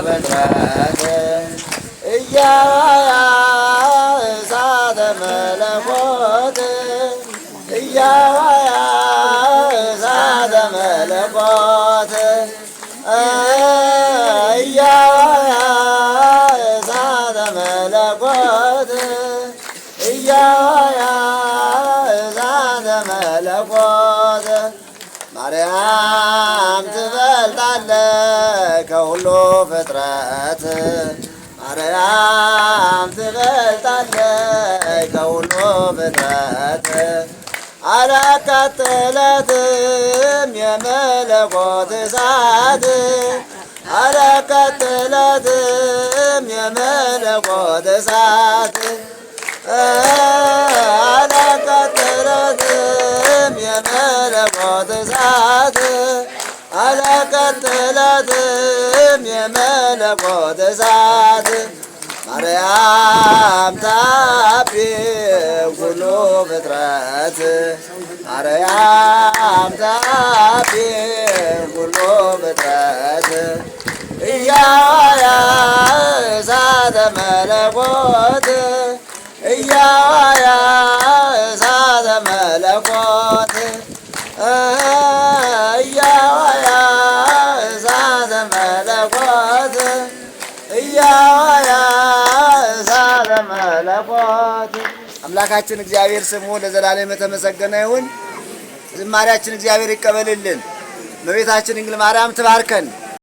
ፍጥረት እያያ እሳተ መለኮት እያያ እሳተ መለኮት እያያ እሳተ መለኮት እያያ እሳተ መለኮት ማርያም ትበልጣለች ከሁሉ ፍጥረት ማርያም ትበልጣለች ከሁሉ ፍጥረት አላቃጠላትም የመለኮት እሳት አላቃጠላትም የመለኮት እሳት አላቃጠላትም የመለኮት እሳት አላቃጠላትም የመለኮት እሳት ማርያም ታቢ ኩሉ ፍጥረት ማርያም ታቢ ኩሉ ፍጥረት እያያ እሳተ መለኮት እያያ እሳተ መለኮት እያያ እሳተ መለኮት እያያ እሳተ መለኮት። አምላካችን እግዚአብሔር ስሙ ለዘላለም የተመሰገነ ይሁን። ዝማሬያችን እግዚአብሔር ይቀበልልን። እመቤታችን ድንግል ማርያም ትባርከን።